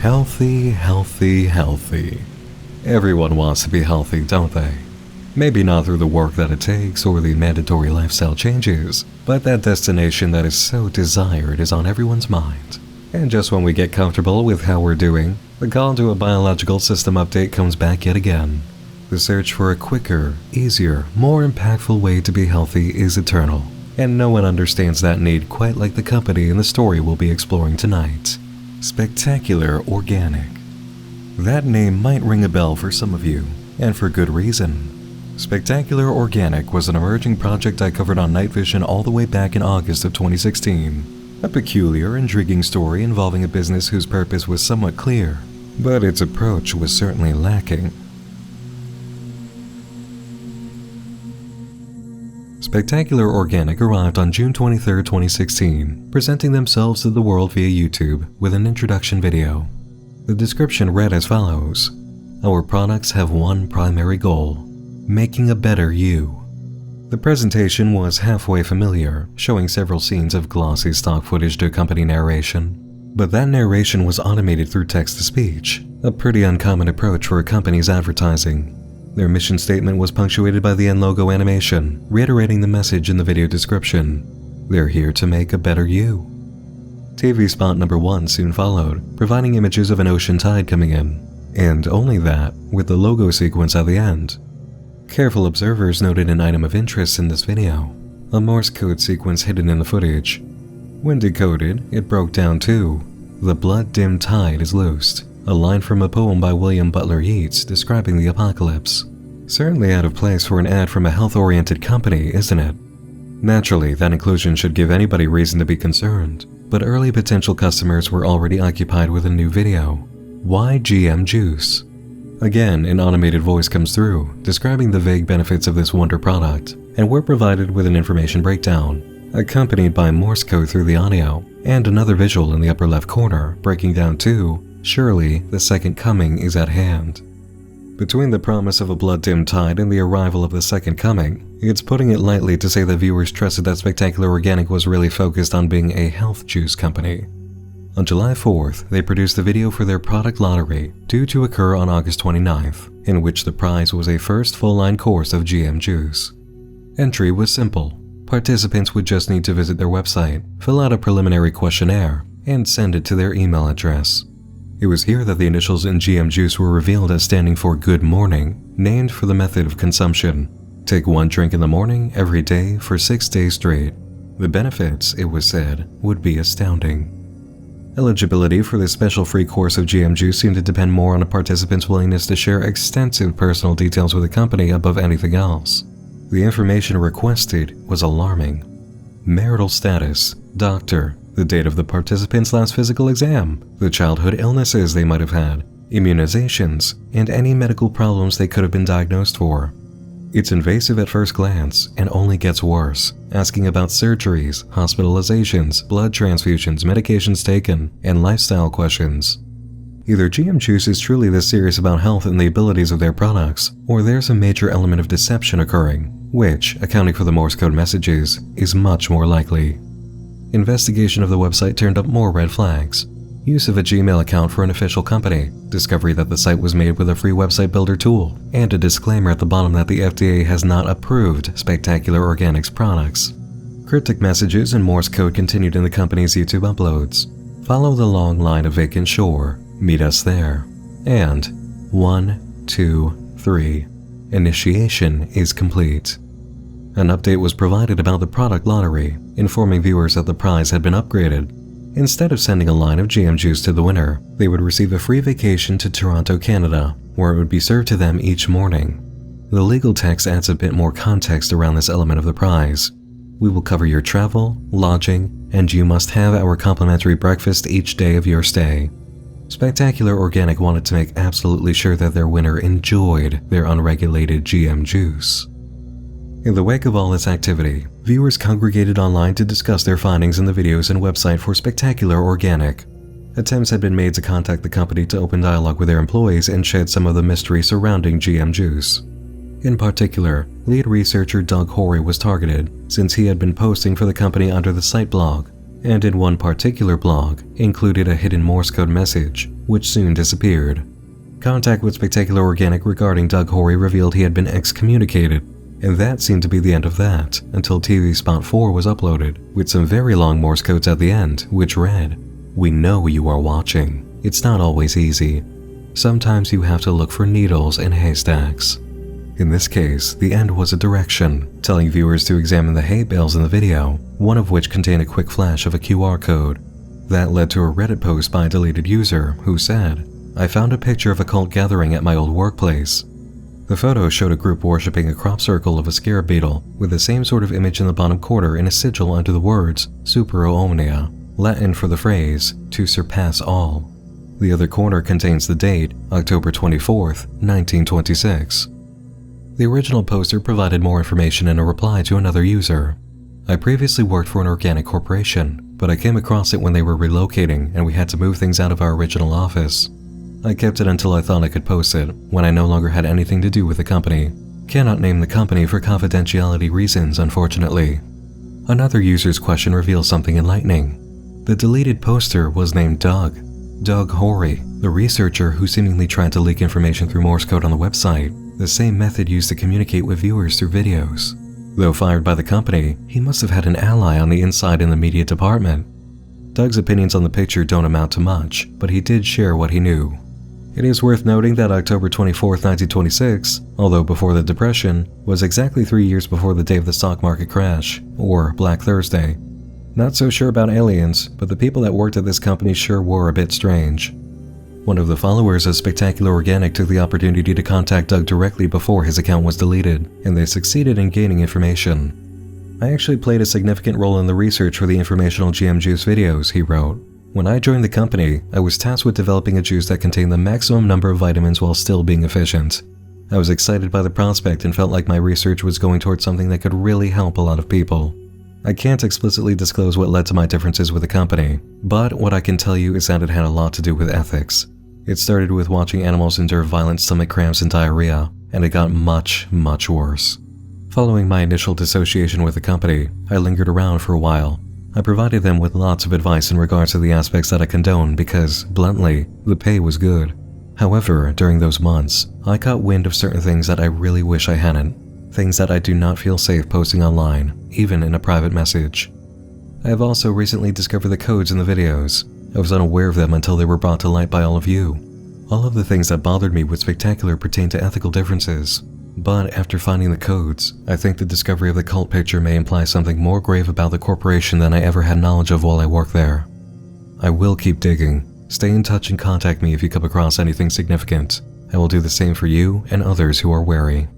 Healthy, healthy, healthy. Everyone wants to be healthy, don't they? Maybe not through the work that it takes or the mandatory lifestyle changes, but that destination that is so desired is on everyone's mind. And just when we get comfortable with how we're doing, the call to a biological system update comes back yet again. The search for a quicker, easier, more impactful way to be healthy is eternal, and no one understands that need quite like the company in the story we'll be exploring tonight. Spectacular Organic. That name might ring a bell for some of you, and for good reason. Spectacular Organic was an emerging project I covered on Night Vision all the way back in August of 2016. A peculiar, intriguing story involving a business whose purpose was somewhat clear, but its approach was certainly lacking. Spectacular Organic arrived on June 23, 2016, presenting themselves to the world via YouTube with an introduction video. The description read as follows: "Our products have one primary goal, making a better you." The presentation was halfway familiar, showing several scenes of glossy stock footage to accompany narration. But that narration was automated through text-to-speech, a pretty uncommon approach for a company's advertising. Their mission statement was punctuated by the end logo animation, reiterating the message in the video description: they're here to make a better you. TV spot number 1 soon followed, providing images of an ocean tide coming in, and only that, with the logo sequence at the end. Careful observers noted an item of interest in this video, a Morse code sequence hidden in the footage. When decoded, it broke down to, "The blood-dimmed tide is loosed," a line from a poem by William Butler Yeats describing the apocalypse. Certainly out of place for an ad from a health-oriented company, isn't it? Naturally, that inclusion should give anybody reason to be concerned, but early potential customers were already occupied with a new video. Why GM Juice? Again, an automated voice comes through, describing the vague benefits of this wonder product, and we're provided with an information breakdown, accompanied by Morse code through the audio, and another visual in the upper left corner, breaking down to, "Surely, the second coming is at hand." Between the promise of a blood-dimmed tide and the arrival of the second coming, it's putting it lightly to say that viewers trusted that Spectacular Organic was really focused on being a health juice company. On July 4th, they produced the video for their product lottery, due to occur on August 29th, in which the prize was a first full-line course of GM Juice. Entry was simple. Participants would just need to visit their website, fill out a preliminary questionnaire, and send it to their email address. It was here that the initials in GM Juice were revealed as standing for Good Morning, named for the method of consumption. Take 1 drink in the morning every day for 6 days straight. The benefits, it was said, would be astounding. Eligibility for this special free course of GM Juice seemed to depend more on a participant's willingness to share extensive personal details with the company above anything else. The information requested was alarming. Marital status, doctor, the date of the participant's last physical exam, the childhood illnesses they might have had, immunizations, and any medical problems they could have been diagnosed for. It's invasive at first glance and only gets worse, asking about surgeries, hospitalizations, blood transfusions, medications taken, and lifestyle questions. Either GM Juice is truly this serious about health and the abilities of their products, or there's a major element of deception occurring, which, accounting for the Morse code messages, is much more likely. Investigation of the website turned up more red flags. Use of a Gmail account for an official company, discovery that the site was made with a free website builder tool, and a disclaimer at the bottom that the FDA has not approved Spectacular Organic's products. Cryptic messages and Morse code continued in the company's YouTube uploads. Follow the long line of vacant shore, meet us there. And 1, 2, 3. Initiation is complete. An update was provided about the product lottery, informing viewers that the prize had been upgraded. Instead of sending a line of GM Juice to the winner, they would receive a free vacation to Toronto, Canada, where it would be served to them each morning. The legal text adds a bit more context around this element of the prize. We will cover your travel, lodging, and you must have our complimentary breakfast each day of your stay. Spectacular Organic wanted to make absolutely sure that their winner enjoyed their unregulated GM Juice. In the wake of all this activity, viewers congregated online to discuss their findings in the videos and website for Spectacular Organic. Attempts had been made to contact the company to open dialogue with their employees and shed some of the mystery surrounding GM Juice. In particular, lead researcher Doug Horry was targeted, since he had been posting for the company under the site blog, and in one particular blog included a hidden Morse code message which soon disappeared. Contact with Spectacular Organic regarding Doug Horry revealed he had been excommunicated, and that seemed to be the end of that until TV Spot 4 was uploaded, with some very long Morse codes at the end, which read, "We know you are watching. It's not always easy. Sometimes you have to look for needles in haystacks." In this case, the end was a direction, telling viewers to examine the hay bales in the video, one of which contained a quick flash of a QR code. That led to a Reddit post by a deleted user who said, "I found a picture of a cult gathering at my old workplace." The photo showed a group worshipping a crop circle of a scarab beetle with the same sort of image in the bottom quarter and a sigil under the words Supero Omnia, Latin for the phrase, to surpass all. The other corner contains the date, October 24th, 1926. The original poster provided more information in a reply to another user. "I previously worked for an organic corporation, but I came across it when they were relocating and we had to move things out of our original office. I kept it until I thought I could post it, when I no longer had anything to do with the company. Cannot name the company for confidentiality reasons, unfortunately." Another user's question reveals something enlightening. The deleted poster was named Doug Horry, the researcher who seemingly tried to leak information through Morse code on the website, the same method used to communicate with viewers through videos. Though fired by the company, he must have had an ally on the inside in the media department. Doug's opinions on the picture don't amount to much, but he did share what he knew. It is worth noting that October 24th, 1926, although before the Depression, was exactly 3 years before the day of the stock market crash, or Black Thursday. Not so sure about aliens, but the people that worked at this company sure were a bit strange. One of the followers of Spectacular Organic took the opportunity to contact Doug directly before his account was deleted, and they succeeded in gaining information. "I actually played a significant role in the research for the informational GM juice videos," he wrote. "When I joined the company, I was tasked with developing a juice that contained the maximum number of vitamins while still being efficient. I was excited by the prospect and felt like my research was going towards something that could really help a lot of people. I can't explicitly disclose what led to my differences with the company, but what I can tell you is that it had a lot to do with ethics. It started with watching animals endure violent stomach cramps and diarrhea, and it got much, much worse. Following my initial dissociation with the company, I lingered around for a while. I provided them with lots of advice in regards to the aspects that I condone because, bluntly, the pay was good. However, during those months, I caught wind of certain things that I really wish I hadn't. Things that I do not feel safe posting online, even in a private message. I have also recently discovered the codes in the videos. I was unaware of them until they were brought to light by all of you. All of the things that bothered me with Spectacular pertain to ethical differences. But after finding the codes, I think the discovery of the cult picture may imply something more grave about the corporation than I ever had knowledge of while I worked there. I will keep digging. Stay in touch and contact me if you come across anything significant. I will do the same for you and others who are wary."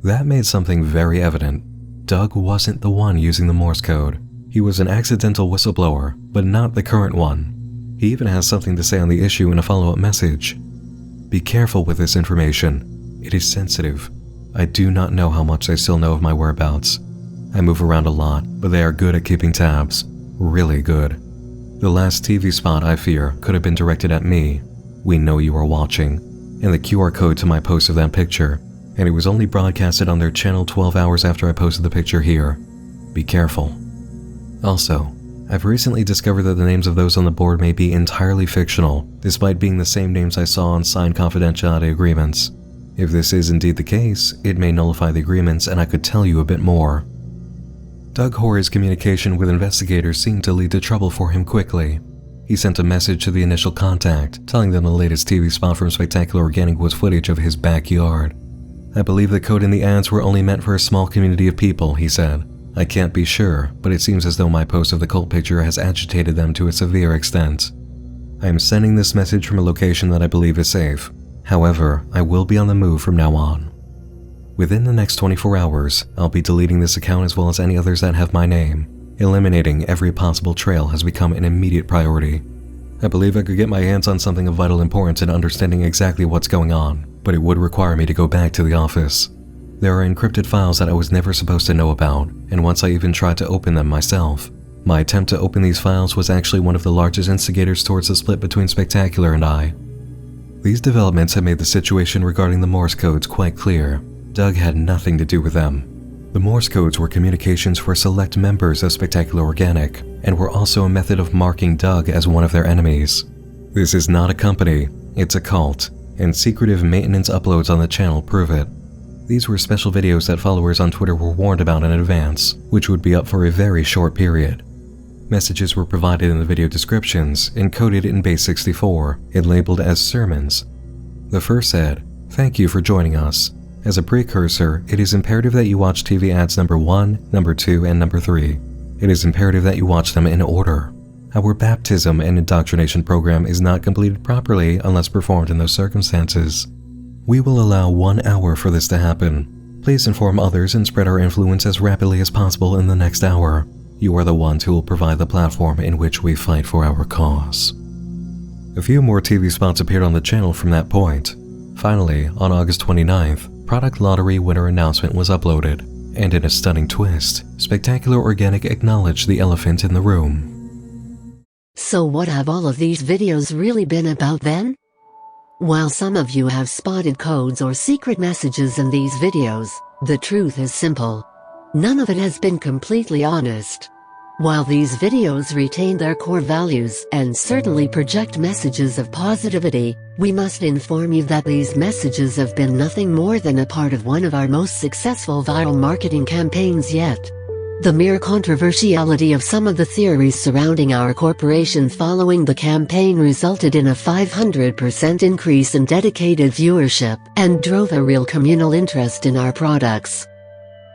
That made something very evident. Doug wasn't the one using the Morse code. He was an accidental whistleblower, but not the current one. He even has something to say on the issue in a follow-up message. "Be careful with this information. It is sensitive. I do not know how much they still know of my whereabouts. I move around a lot, but they are good at keeping tabs. Really good. The last TV spot, I fear, could have been directed at me. We know you are watching." And the QR code to my post of that picture. And it was only broadcasted on their channel 12 hours after I posted the picture here. Be careful. Also, I've recently discovered that the names of those on the board may be entirely fictional, despite being the same names I saw on signed confidentiality agreements. If this is indeed the case, it may nullify the agreements and I could tell you a bit more. Doug Horry's communication with investigators seemed to lead to trouble for him quickly. He sent a message to the initial contact, telling them the latest TV spot from Spectacular Organic was footage of his backyard. "I believe the code and the ads were only meant for a small community of people," he said. "I can't be sure, but it seems as though my post of the cult picture has agitated them to a severe extent. I am sending this message from a location that I believe is safe. However, I will be on the move from now on. Within the next 24 hours, I'll be deleting this account as well as any others that have my name. Eliminating every possible trail has become an immediate priority. I believe I could get my hands on something of vital importance in understanding exactly what's going on, but it would require me to go back to the office. There are encrypted files that I was never supposed to know about, and once I even tried to open them myself. My attempt to open these files was actually one of the largest instigators towards the split between Spectacular and I. These developments have made the situation regarding the Morse codes quite clear. Doug had nothing to do with them. The Morse codes were communications for select members of Spectacular Organic, and were also a method of marking Doug as one of their enemies. This is not a company, it's a cult, and secretive maintenance uploads on the channel prove it. These were special videos that followers on Twitter were warned about in advance, which would be up for a very short period. Messages were provided in the video descriptions, encoded in base 64, and labeled as sermons. The first said, "Thank you for joining us. As a precursor, it is imperative that you watch TV ads number 1, number 2, and number 3. It is imperative that you watch them in order. Our baptism and indoctrination program is not completed properly unless performed in those circumstances. We will allow 1 hour for this to happen. Please inform others and spread our influence as rapidly as possible in the next hour. You are the ones who will provide the platform in which we fight for our cause." A few more TV spots appeared on the channel from that point. Finally, on August 29th, product lottery winner announcement was uploaded, and in a stunning twist, Spectacular Organic acknowledged the elephant in the room. So what have all of these videos really been about then? While some of you have spotted codes or secret messages in these videos, the truth is simple. None of it has been completely honest. While these videos retain their core values and certainly project messages of positivity, we must inform you that these messages have been nothing more than a part of one of our most successful viral marketing campaigns yet. The mere controversiality of some of the theories surrounding our corporation following the campaign resulted in a 500% increase in dedicated viewership and drove a real communal interest in our products.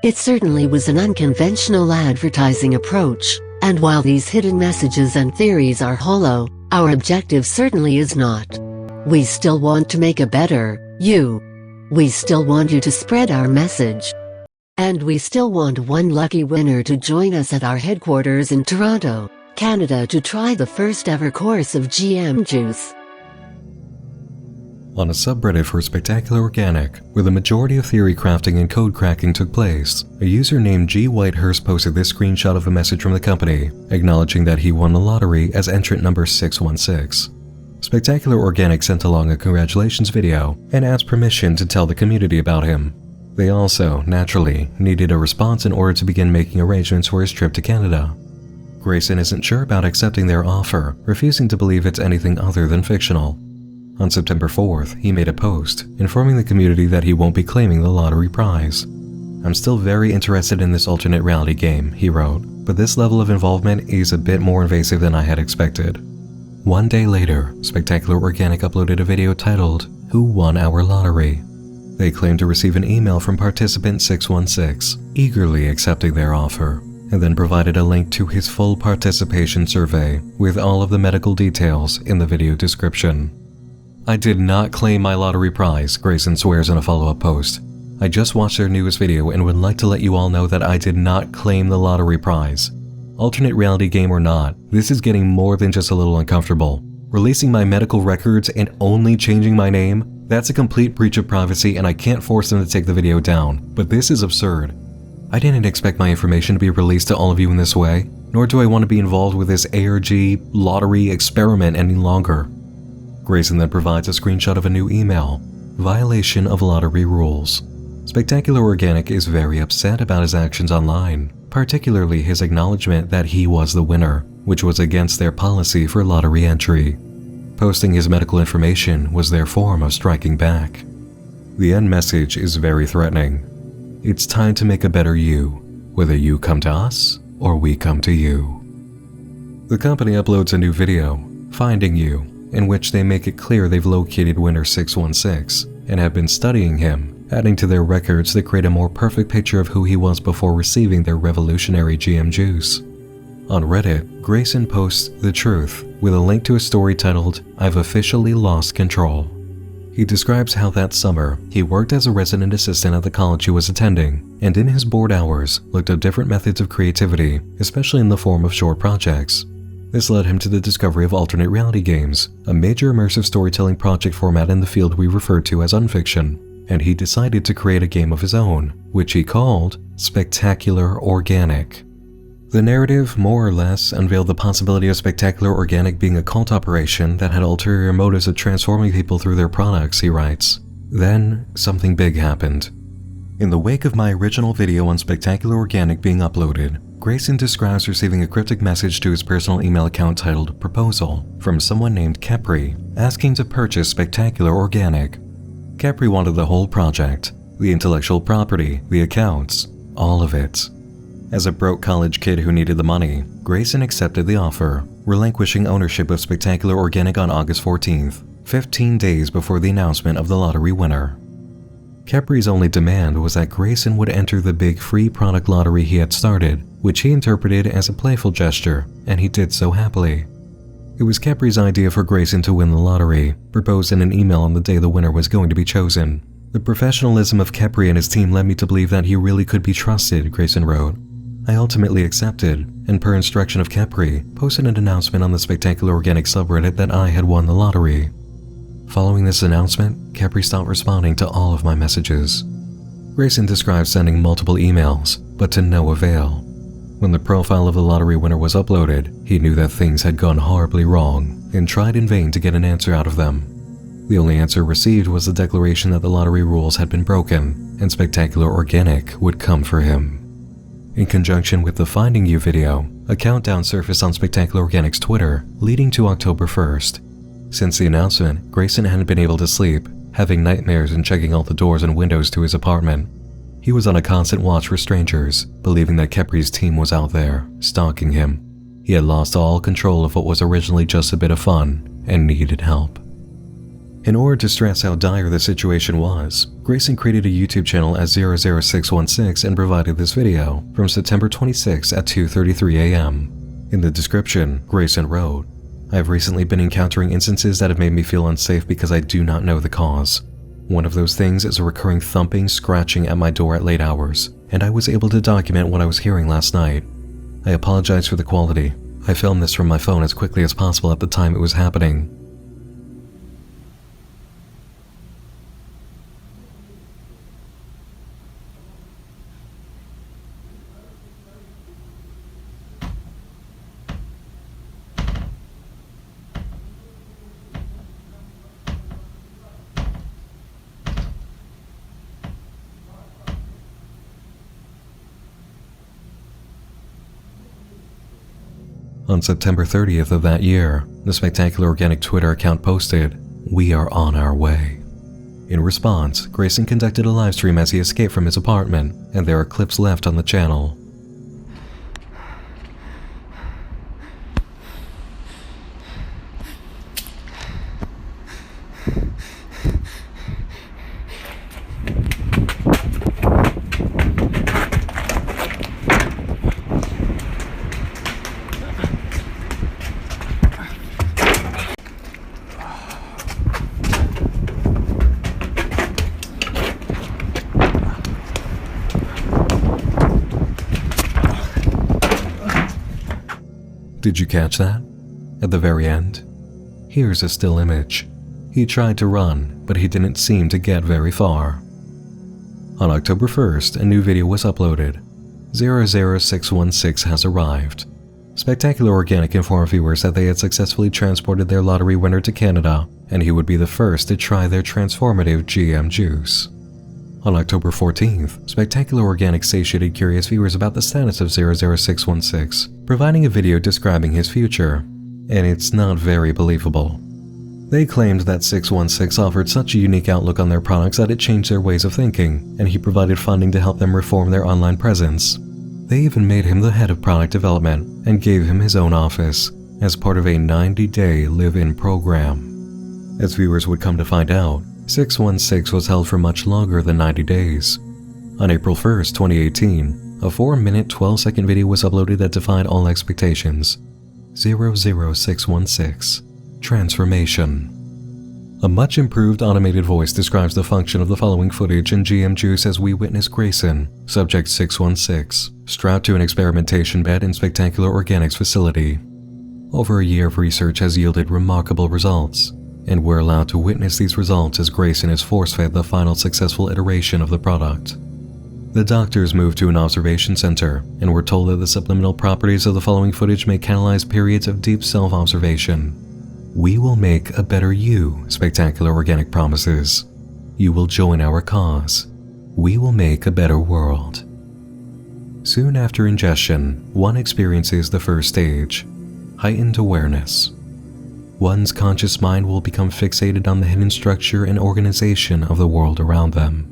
It certainly was an unconventional advertising approach, and while these hidden messages and theories are hollow, our objective certainly is not. We still want to make a better you. We still want you to spread our message. And we still want 1 lucky winner to join us at our headquarters in Toronto, Canada to try the first ever course of GM juice. On a subreddit for Spectacular Organic, where the majority of theory crafting and code cracking took place, a user named G. Whitehurst posted this screenshot of a message from the company, acknowledging that he won the lottery as entrant number 616. Spectacular Organic sent along a congratulations video and asked permission to tell the community about him. They also, naturally, needed a response in order to begin making arrangements for his trip to Canada. Grayson isn't sure about accepting their offer, refusing to believe it's anything other than fictional. On September 4th, he made a post, informing the community that he won't be claiming the lottery prize. "I'm still very interested in this alternate reality game," he wrote, "but this level of involvement is a bit more invasive than I had expected." 1 day later, Spectacular Organic uploaded a video titled, "Who Won Our Lottery?" They claimed to receive an email from participant 616, eagerly accepting their offer, and then provided a link to his full participation survey with all of the medical details in the video description. "I did not claim my lottery prize," Grayson swears in a follow-up post. "I just watched their newest video and would like to let you all know that I did not claim the lottery prize. Alternate reality game or not, this is getting more than just a little uncomfortable. Releasing my medical records and only changing my name? That's a complete breach of privacy and I can't force them to take the video down, but this is absurd. I didn't expect my information to be released to all of you in this way, nor do I want to be involved with this ARG lottery experiment any longer." Grayson then provides a screenshot of a new email. Violation of lottery rules. Spectacular Organic is very upset about his actions online, particularly his acknowledgement that he was the winner, which was against their policy for lottery entry. Posting his medical information was their form of striking back. The end message is very threatening. It's time to make a better you, whether you come to us or we come to you. The company uploads a new video, Finding You, in which they make it clear they've located winner 616 and have been studying him, adding to their records that create a more perfect picture of who he was before receiving their revolutionary GM juice. On Reddit, Grayson posts the truth with a link to a story titled, "I've officially lost control." He describes how that summer, he worked as a resident assistant at the college he was attending, and in his bored hours, looked up different methods of creativity, especially in the form of short projects. This led him to the discovery of alternate reality games, a major immersive storytelling project format in the field we refer to as unfiction, and he decided to create a game of his own, which he called Spectacular Organic. The narrative, more or less, unveiled the possibility of Spectacular Organic being a cult operation that had ulterior motives of transforming people through their products, he writes. Then, something big happened. In the wake of my original video on Spectacular Organic being uploaded, Grayson describes receiving a cryptic message to his personal email account titled Proposal from someone named Kepri, asking to purchase Spectacular Organic. Kepri wanted the whole project, the intellectual property, the accounts, all of it. As a broke college kid who needed the money, Grayson accepted the offer, relinquishing ownership of Spectacular Organic on August 14th, 15 days before the announcement of the lottery winner. Kepri's only demand was that Grayson would enter the big free product lottery he had started, which he interpreted as a playful gesture, and he did so happily. It was Kepri's idea for Grayson to win the lottery, proposed in an email on the day the winner was going to be chosen. The professionalism of Kepri and his team led me to believe that he really could be trusted, Grayson wrote. I ultimately accepted, and per instruction of Kepri, posted an announcement on the Spectacular Organic subreddit that I had won the lottery. Following this announcement, Kepri stopped responding to all of my messages. Grayson described sending multiple emails, but to no avail. When the profile of the lottery winner was uploaded, he knew that things had gone horribly wrong and tried in vain to get an answer out of them. The only answer received was the declaration that the lottery rules had been broken and Spectacular Organic would come for him. In conjunction with the Finding You video, a countdown surfaced on Spectacular Organic's Twitter, leading to October 1st. Since the announcement, Grayson hadn't been able to sleep, having nightmares and checking all the doors and windows to his apartment. He was on a constant watch for strangers, believing that Kepri's team was out there, stalking him. He had lost all control of what was originally just a bit of fun, and needed help. In order to stress how dire the situation was, Grayson created a YouTube channel as 00616 and provided this video from September 26 at 2:33 a.m. In the description, Grayson wrote, I have recently been encountering instances that have made me feel unsafe because I do not know the cause. One of those things is a recurring thumping, scratching at my door at late hours, and I was able to document what I was hearing last night. I apologize for the quality. I filmed this from my phone as quickly as possible at the time it was happening. On September 30th of that year, the Spectacular Organic Twitter account posted, "We are on our way." In response, Grayson conducted a livestream as he escaped from his apartment, and there are clips left on the channel. Did you catch that? At the very end? Here's a still image. He tried to run, but he didn't seem to get very far. On October 1st, a new video was uploaded. 00616 has arrived. Spectacular Organic informed viewers that they had successfully transported their lottery winner to Canada, and he would be the first to try their transformative GM juice. On October 14th, Spectacular Organic satiated curious viewers about the status of 00616, providing a video describing his future, and it's not very believable. They claimed that 616 offered such a unique outlook on their products that it changed their ways of thinking, and he provided funding to help them reform their online presence. They even made him the head of product development and gave him his own office, as part of a 90-day live-in program. As viewers would come to find out, 616 was held for much longer than 90 days. On April 1st, 2018, a 4-minute 12-second video was uploaded that defied all expectations. 00616 Transformation. A much improved automated voice describes the function of the following footage in GM Juice as we witness Grayson, subject 616, strapped to an experimentation bed in Spectacular Organics facility. Over a year of research has yielded remarkable results, and we're allowed to witness these results as Grayson is force-fed the final successful iteration of the product. The doctors moved to an observation center and were told that the subliminal properties of the following footage may catalyze periods of deep self-observation. We will make a better you, Spectacular Organic promises. You will join our cause. We will make a better world. Soon after ingestion, one experiences the first stage, heightened awareness. One's conscious mind will become fixated on the hidden structure and organization of the world around them.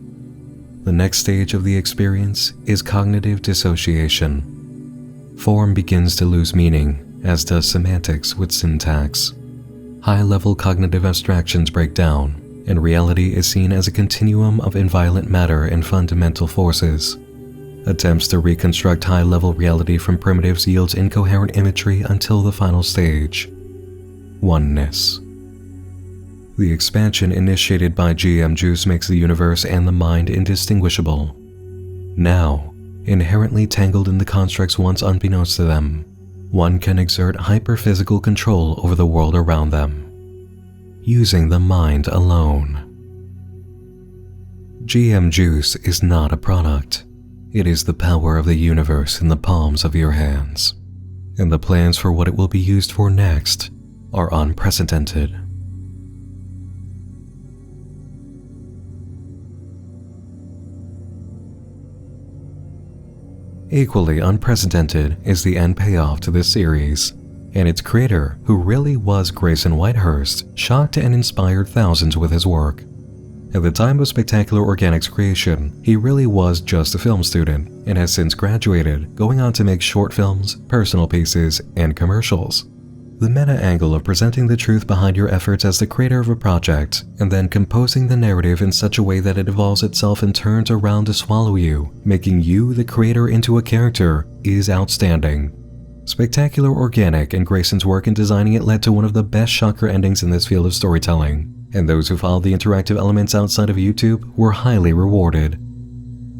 The next stage of the experience is cognitive dissociation. Form begins to lose meaning, as does semantics with syntax. High-level cognitive abstractions break down, and reality is seen as a continuum of inviolate matter and fundamental forces. Attempts to reconstruct high-level reality from primitives yields incoherent imagery until the final stage, oneness. The expansion initiated by GM Juice makes the universe and the mind indistinguishable. Now, inherently tangled in the constructs once unbeknownst to them, one can exert hyper-physical control over the world around them, using the mind alone. GM Juice is not a product. It is the power of the universe in the palms of your hands, and the plans for what it will be used for next are unprecedented. Equally unprecedented is the end payoff to this series, and its creator, who really was Grayson Whitehurst, shocked and inspired thousands with his work. At the time of Spectacular Organic's creation, he really was just a film student, and has since graduated, going on to make short films, personal pieces, and commercials. The meta-angle of presenting the truth behind your efforts as the creator of a project, and then composing the narrative in such a way that it evolves itself and turns around to swallow you, making you the creator into a character, is outstanding. Spectacular Organic and Grayson's work in designing it led to one of the best shocker endings in this field of storytelling, and those who followed the interactive elements outside of YouTube were highly rewarded.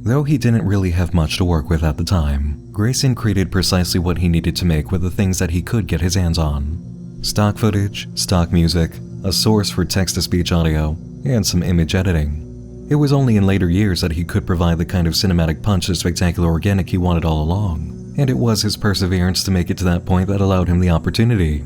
Though he didn't really have much to work with at the time, Grayson created precisely what he needed to make with the things that he could get his hands on. Stock footage, stock music, a source for text-to-speech audio, and some image editing. It was only in later years that he could provide the kind of cinematic punch to Spectacular Organic he wanted all along, and it was his perseverance to make it to that point that allowed him the opportunity.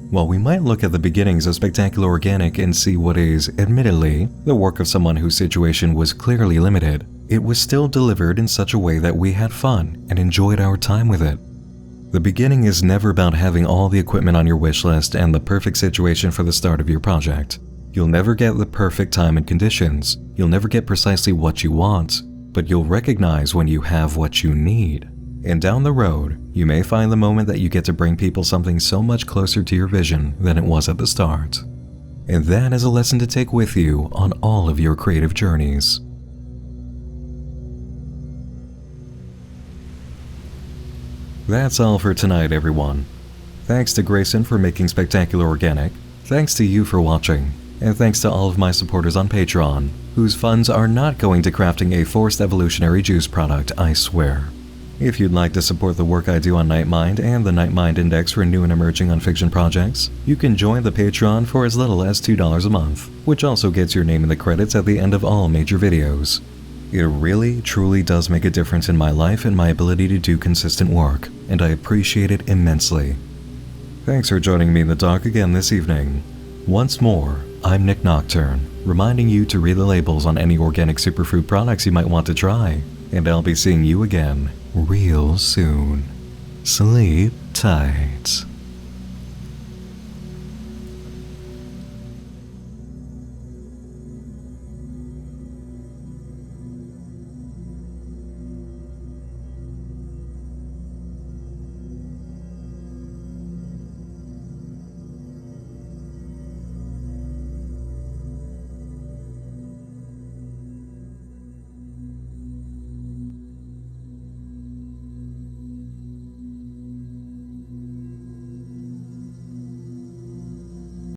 While we might look at the beginnings of Spectacular Organic and see what is, admittedly, the work of someone whose situation was clearly limited, it was still delivered in such a way that we had fun and enjoyed our time with it. The beginning is never about having all the equipment on your wish list and the perfect situation for the start of your project. You'll never get the perfect time and conditions, you'll never get precisely what you want, but you'll recognize when you have what you need. And down the road, you may find the moment that you get to bring people something so much closer to your vision than it was at the start. And that is a lesson to take with you on all of your creative journeys. That's all for tonight, everyone. Thanks to Grayson for making Spectacular Organic, thanks to you for watching, and thanks to all of my supporters on Patreon, whose funds are not going to crafting a forced evolutionary juice product, I swear. If you'd like to support the work I do on Nightmind and the Nightmind Index for new and emerging unfiction projects, you can join the Patreon for as little as $2 a month, which also gets your name in the credits at the end of all major videos. It really, truly does make a difference in my life and my ability to do consistent work, and I appreciate it immensely. Thanks for joining me in the dark again this evening. Once more, I'm Nick Nocturne, reminding you to read the labels on any organic superfood products you might want to try, and I'll be seeing you again real soon. Sleep tight.